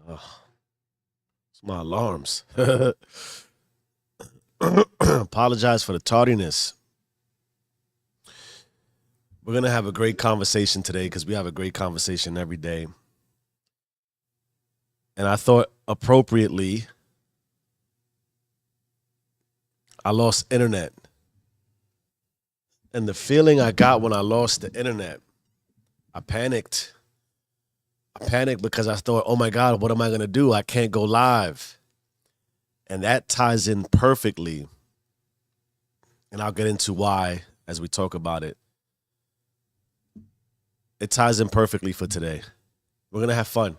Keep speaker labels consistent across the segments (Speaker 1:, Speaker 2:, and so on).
Speaker 1: Oh, it's my alarms. Apologize for the tardiness. We're going to have a great conversation today because we have a great conversation every day. And I thought appropriately, I lost internet. And the feeling I got when I lost the internet, I panicked. I panicked because I thought, oh my God, what am I going to do? I can't go live. And that ties in perfectly. And I'll get into why as we talk about it. It ties in perfectly for today. We're going to have fun.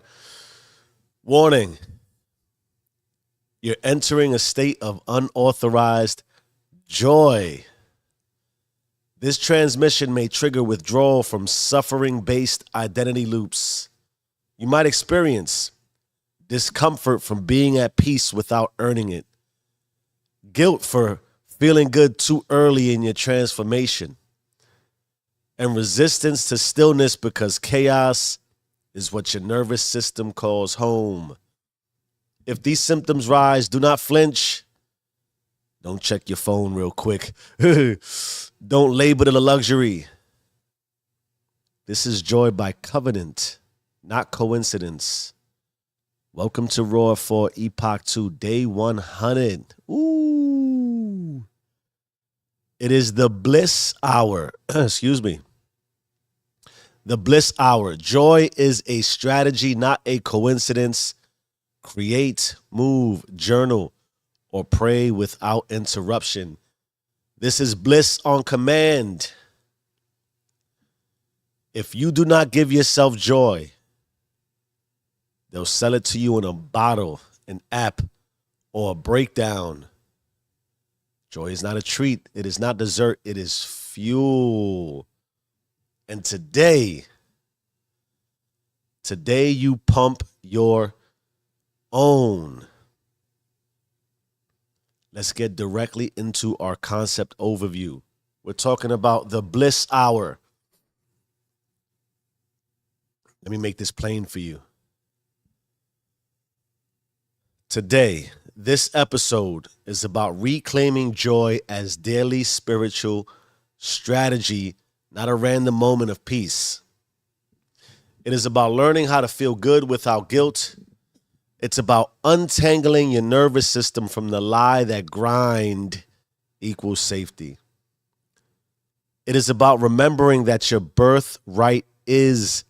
Speaker 1: Warning. You're entering a state of unauthorized joy. This transmission may trigger withdrawal from suffering-based identity loops. You might experience discomfort from being at peace without earning it. Guilt for feeling good too early in your transformation. And resistance to stillness because chaos is what your nervous system calls home. If these symptoms rise, do not flinch. Don't check your phone real quick. Don't label it a luxury. This is joy by covenant, not coincidence. Welcome to Raw for Epoch 2, day 100. Ooh. It is the bliss hour. Excuse me. The bliss hour. Joy is a strategy, not a coincidence. Create, move, journal, or pray without interruption. This is bliss on command. If you do not give yourself joy, they'll sell it to you in a bottle, an app, or a breakdown. Joy is not a treat. It is not dessert. It is fuel. And today you pump your own. Let's get directly into our concept overview. We're talking about the bliss hour. Let me make this plain for you. Today, this episode is about reclaiming joy as daily spiritual strategy, not a random moment of peace. It is about learning how to feel good without guilt. It's about untangling your nervous system from the lie that grind equals safety. It is about remembering that your birthright is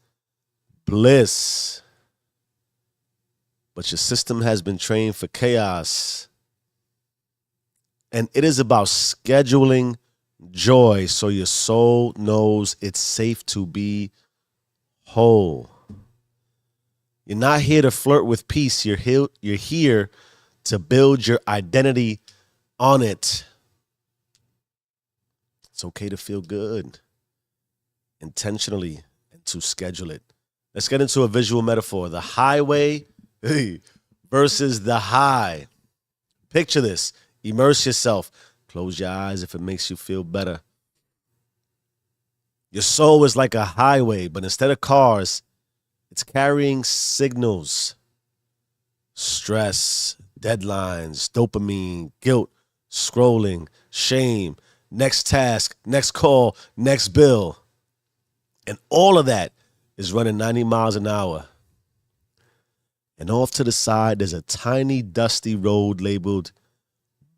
Speaker 1: bliss. But your system has been trained for chaos. And it is about scheduling joy so your soul knows it's safe to be whole. You're not here to flirt with peace. You're here to build your identity on it. It's okay to feel good intentionally and to schedule it. Let's get into a visual metaphor. The highway versus the high. Picture this. Immerse yourself. Close your eyes if it makes you feel better. Your soul is like a highway, but instead of cars, it's carrying signals. Stress, deadlines, dopamine, guilt, scrolling, shame, next task, next call, next bill. And all of that is running 90 miles an hour. And off to the side, there's a tiny, dusty road labeled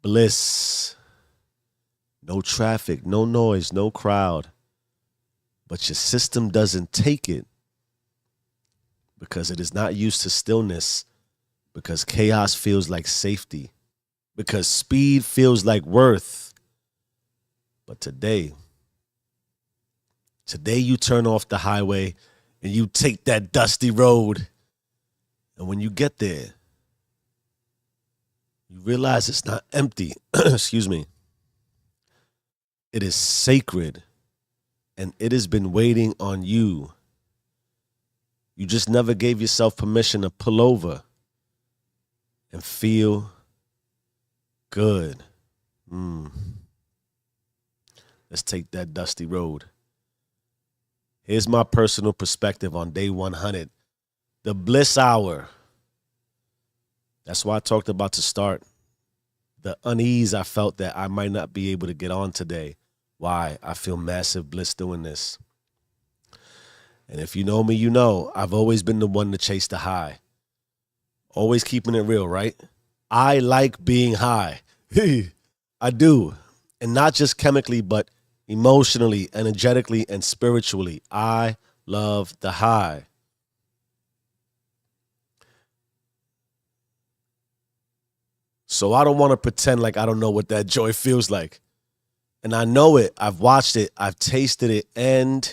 Speaker 1: bliss. No traffic, no noise, no crowd. But your system doesn't take it because it is not used to stillness, because chaos feels like safety, because speed feels like worth. But today you turn off the highway and you take that dusty road. And when you get there, you realize it's not empty. Excuse me. It is sacred, and it has been waiting on you. You just never gave yourself permission to pull over and feel good. Let's take that dusty road. Here's my personal perspective on day 100. The bliss hour. That's why I talked about to start the unease I felt that I might not be able to get on today. Why? I feel massive bliss doing this. And if you know me, you know I've always been the one to chase the high. Always keeping it real, right? I like being high. I do. And not just chemically, but emotionally, energetically, and spiritually. I love the high. So I don't want to pretend like I don't know what that joy feels like. And I know it. I've watched it. I've tasted it. And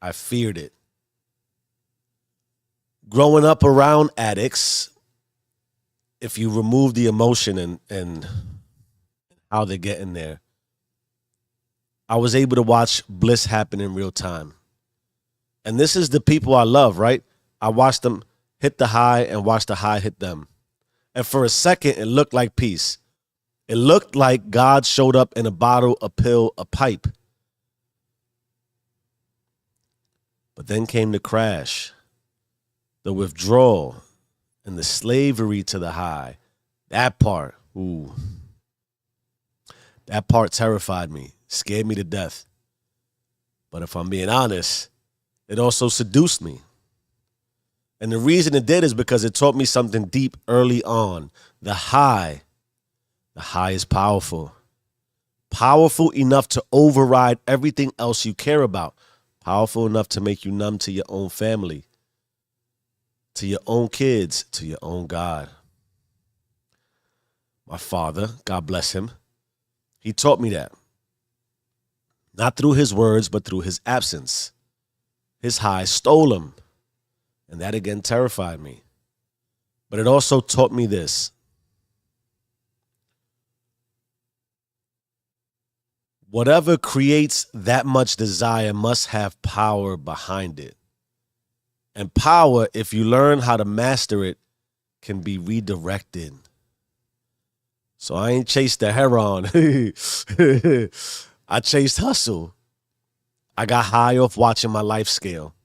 Speaker 1: I feared it. Growing up around addicts, if you remove the emotion and how they're getting there, I was able to watch bliss happen in real time. And this is the people I love, right? I watched them hit the high and watch the high hit them. And for a second, it looked like peace. It looked like God showed up in a bottle, a pill, a pipe. But then came the crash, the withdrawal, and the slavery to the high. That part, ooh. That part terrified me, scared me to death. But if I'm being honest, it also seduced me. And the reason it did is because it taught me something deep early on. The high is powerful. Powerful enough to override everything else you care about. Powerful enough to make you numb to your own family, to your own kids, to your own God. My father, God bless him, he taught me that. Not through his words, but through his absence. His high stole him. And that again terrified me. But it also taught me this. Whatever creates that much desire must have power behind it. And power, if you learn how to master it, can be redirected. So I ain't chased the heron. I chased hustle. I got high off watching my life scale.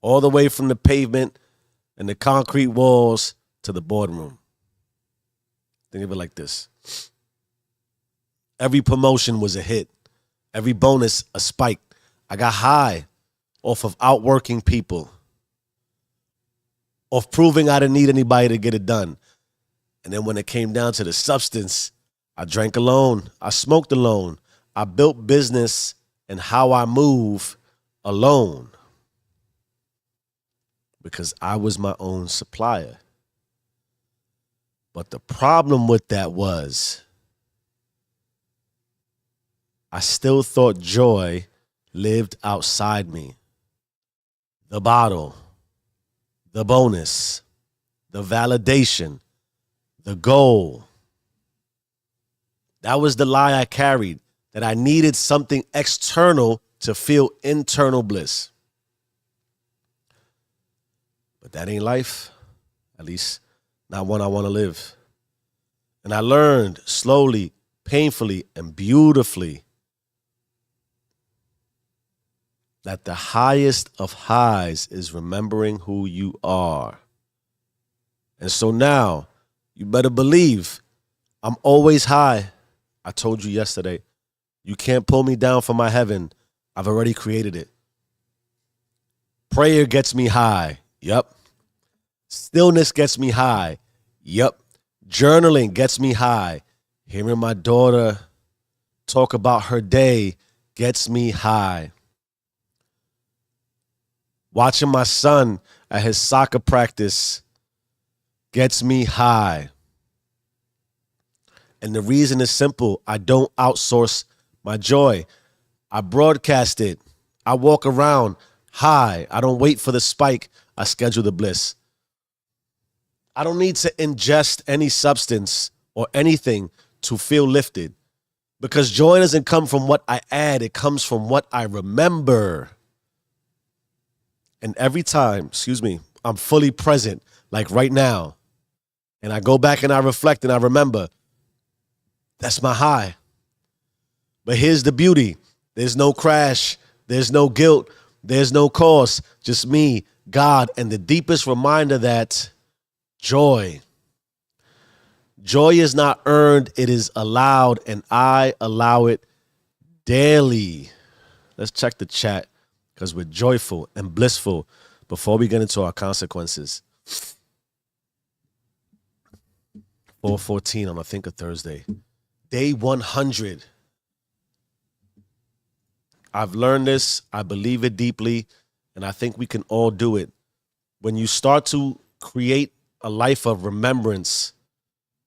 Speaker 1: All the way from the pavement and the concrete walls to the boardroom. Think of it like this. Every promotion was a hit. Every bonus a spike. I got high off of outworking people. Off proving I didn't need anybody to get it done. And then when it came down to the substance, I drank alone. I smoked alone. I built business and how I move alone. Because I was my own supplier. But the problem with that was I still thought joy lived outside me. The bottle, the bonus, the validation, the goal. That was the lie I carried, that I needed something external to feel internal bliss. But that ain't life, at least not one I want to live. And I learned slowly, painfully, and beautifully that the highest of highs is remembering who you are. And so now, you better believe I'm always high. I told you yesterday, you can't pull me down from my heaven. I've already created it. Prayer gets me high. Yep. Stillness gets me high. Yep. Journaling gets me high. Hearing my daughter talk about her day gets me high. Watching my son at his soccer practice gets me high. And the reason is simple. I don't outsource my joy. I broadcast it. I walk around high. I don't wait for the spike. I schedule the bliss. I don't need to ingest any substance or anything to feel lifted. Because joy doesn't come from what I add. It comes from what I remember. And every time, I'm fully present, like right now. And I go back and I reflect and I remember, that's my high. But here's the beauty. There's no crash. There's no guilt. There's no cause. Just me, God, and the deepest reminder that Joy. Joy is not earned, it is allowed, and I allow it daily. Let's check the chat because we're joyful and blissful before we get into our consequences. 4:14 on, I think, a Thursday. Day 100. I've learned this. I believe it deeply, and I think we can all do it. When you start to create a life of remembrance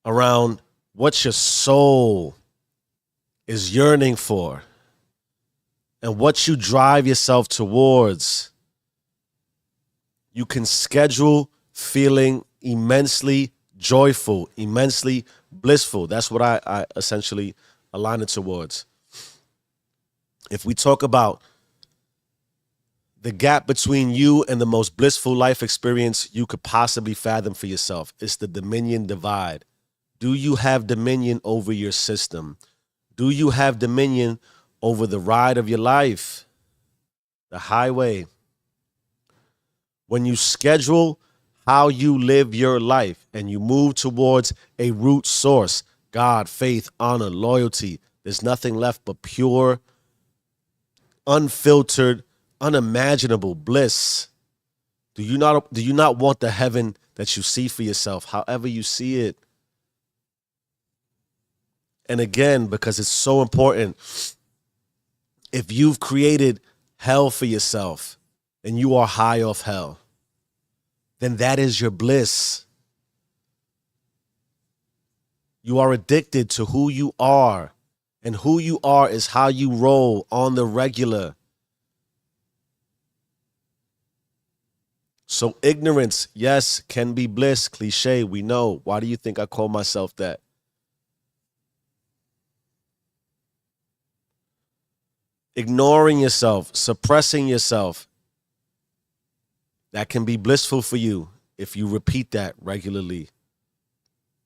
Speaker 1: around what your soul is yearning for and what you drive yourself towards, you can schedule feeling immensely joyful, immensely blissful. That's what I essentially align it towards. If we talk about the gap between you and the most blissful life experience you could possibly fathom for yourself, it's the dominion divide. Do you have dominion over your system? Do you have dominion over the ride of your life, the highway? When you schedule how you live your life and you move towards a root source, God, faith, honor, loyalty, there's nothing left but pure, unfiltered, unimaginable bliss. Do you not want the heaven that you see for yourself, however you see it? And again, because it's so important, if you've created hell for yourself and you are high off hell, then that is your bliss. You are addicted to who you are, and who you are is how you roll on the regular. So ignorance, yes, can be bliss. Cliche, we know. Why do you think I call myself that? Ignoring yourself, suppressing yourself, that can be blissful for you if you repeat that regularly.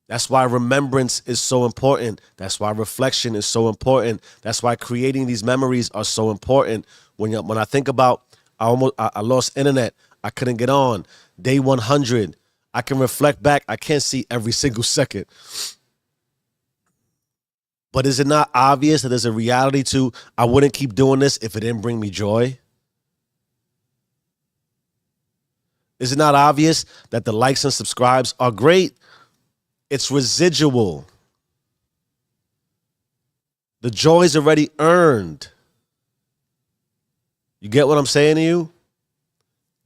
Speaker 1: That's why remembrance is so important. That's why reflection is so important. That's why creating these memories are so important. When I think about, I lost internet. I couldn't get on. Day 100. I can reflect back. I can't see every single second. But is it not obvious that there's a reality to, I wouldn't keep doing this if it didn't bring me joy? Is it not obvious that the likes and subscribes are great? It's residual. The joy is already earned. You get what I'm saying to you?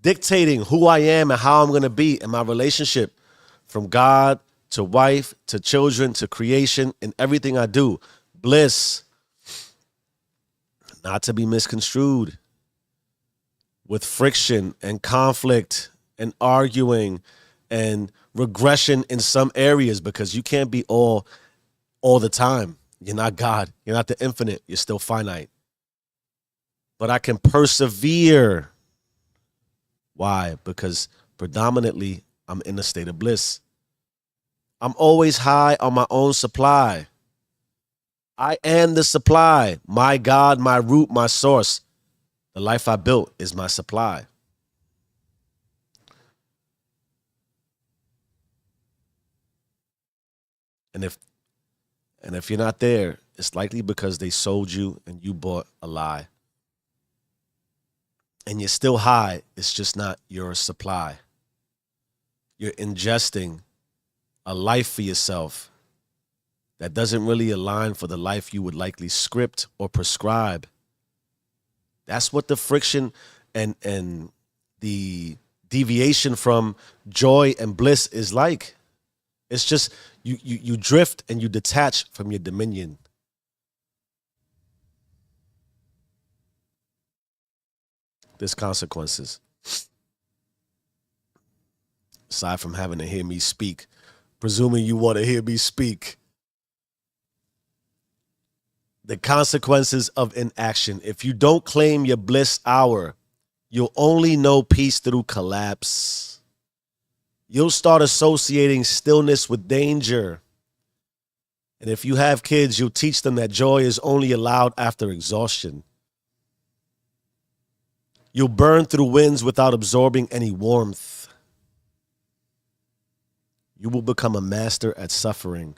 Speaker 1: Dictating who I am and how I'm going to be in my relationship, from God to wife to children to creation and everything I do. Bliss, not to be misconstrued with friction and conflict and arguing and regression in some areas, because you can't be all the time. You're not God. You're not the infinite. You're still finite. But I can persevere. Why? Because predominantly I'm in a state of bliss. I'm always high on my own supply. I am the supply. My God, my root, my source. The life I built is my supply. And if you're not there, it's likely because they sold you and you bought a lie. And you're still high. It's just not your supply. You're ingesting a life for yourself that doesn't really align for the life you would likely script or prescribe. That's what the friction and the deviation from joy and bliss is like. It's just you drift and you detach from your dominion. There's consequences. Aside from having to hear me speak, presuming you want to hear me speak. The consequences of inaction. If you don't claim your bliss hour, you'll only know peace through collapse. You'll start associating stillness with danger. And if you have kids, you'll teach them that joy is only allowed after exhaustion. You'll burn through winds without absorbing any warmth. You will become a master at suffering,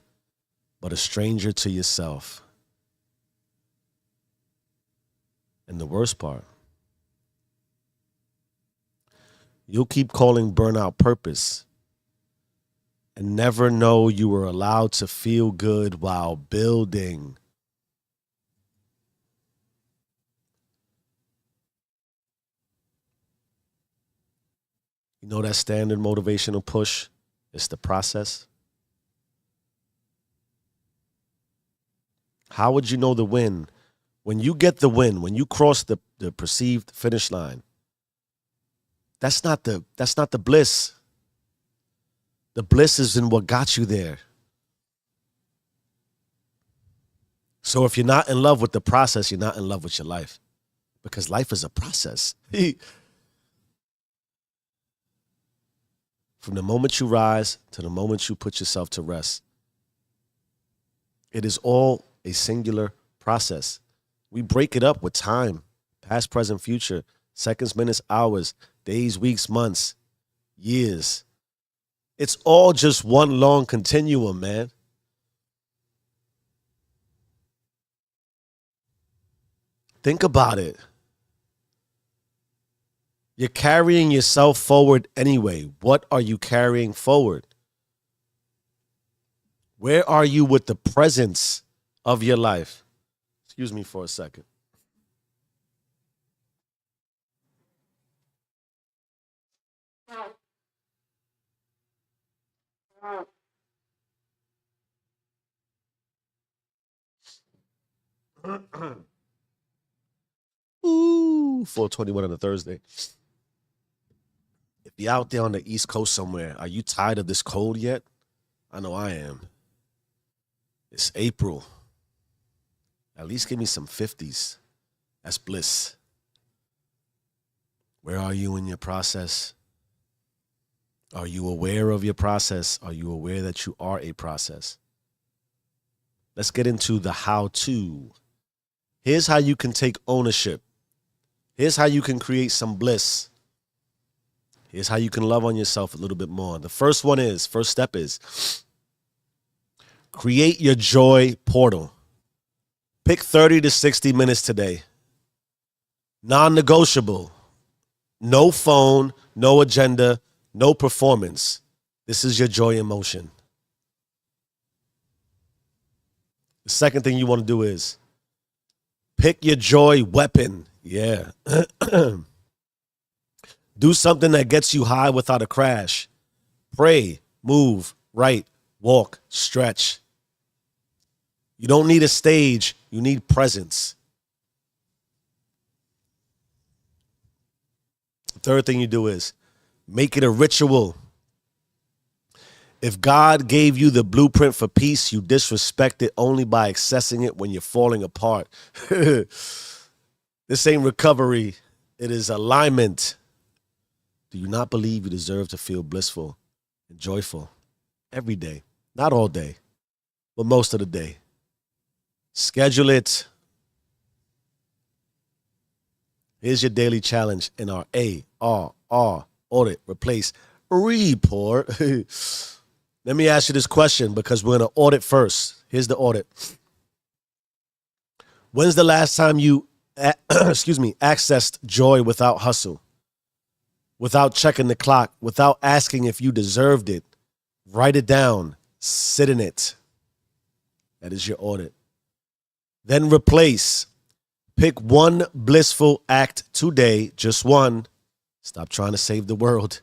Speaker 1: but a stranger to yourself. And the worst part, you'll keep calling burnout purpose and never know you were allowed to feel good while building. You know that standard motivational push? It's the process. How would you know the win? When you get the win, when you cross the perceived finish line, that's not the bliss. The bliss is in what got you there. So if you're not in love with the process, you're not in love with your life. Because life is a process. From the moment you rise to the moment you put yourself to rest, it is all a singular process. We break it up with time, past, present, future, seconds, minutes, hours, days, weeks, months, years. It's all just one long continuum, man. Think about it. You're carrying yourself forward anyway. What are you carrying forward? Where are you with the presence of your life? Excuse me for a second. Ooh, 4:21 on a Thursday. If you're out there on the East Coast somewhere, are you tired of this cold yet? I know I am. It's April. At least give me some 50s. That's bliss. Where are you in your process? Are you aware of your process? Are you aware that you are a process? Let's get into the how-to. Here's how you can take ownership. Here's how you can create some bliss. Here's how you can love on yourself a little bit more. The first step is create your joy portal. Pick 30 to 60 minutes today. Non-negotiable. No phone, no agenda, no performance. This is your joy in motion. The second thing you want to do is pick your joy weapon. Yeah. Do something that gets you high without a crash. Pray, move, write, walk, stretch. You don't need a stage. You need presence. The third thing you do is make it a ritual. If God gave you the blueprint for peace, you disrespect it only by accessing it when you're falling apart. This ain't recovery. It is alignment. Do you not believe you deserve to feel blissful and joyful every day? Not all day, but most of the day. Schedule it. Here's your daily challenge in our ARR audit, replace, report. Let me ask you this question because we're going to audit first. Here's the audit. When's the last time you, accessed joy without hustle? Without checking the clock, without asking if you deserved it? Write it down. Sit in it. That is your audit. Then replace. Pick one blissful act today, just one. Stop trying to save the world.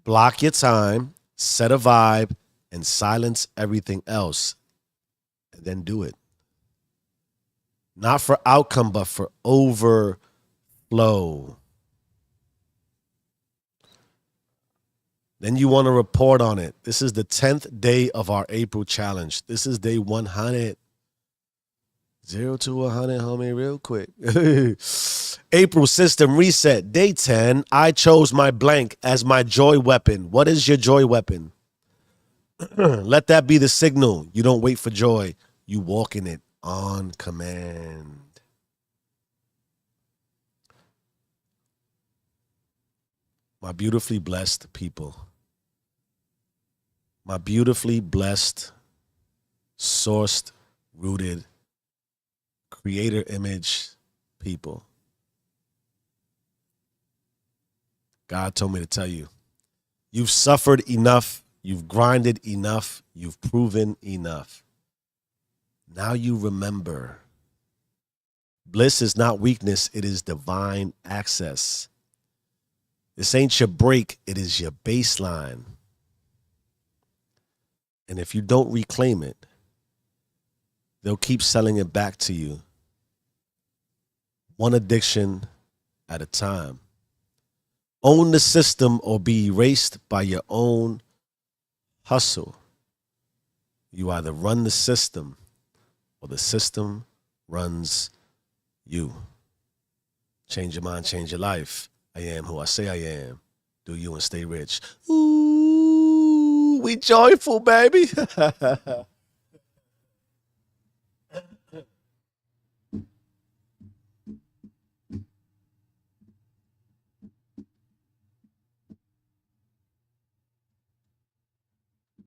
Speaker 1: Block your time, set a vibe, and silence everything else. And then do it. Not for outcome, but for overflow. Then you want to report on it. This is the 10th day of our April challenge. This is day 100. 0 to 100, homie, real quick. April system reset. Day 10, I chose my blank as my joy weapon. What is your joy weapon? Let that be the signal. You don't wait for joy. You walk in it on command. My beautifully blessed people. My beautifully blessed, sourced, rooted, creator image people. God told me to tell you, you've suffered enough, you've grinded enough, you've proven enough. Now you remember. Bliss is not weakness, it is divine access. This ain't your break, it is your baseline. And if you don't reclaim it, they'll keep selling it back to you, one addiction at a time. Own the system or be erased by your own hustle. You either run the system or the system runs you. Change your mind, change your life. I am who I say I am. Do you and stay rich. Ooh, we joyful, baby.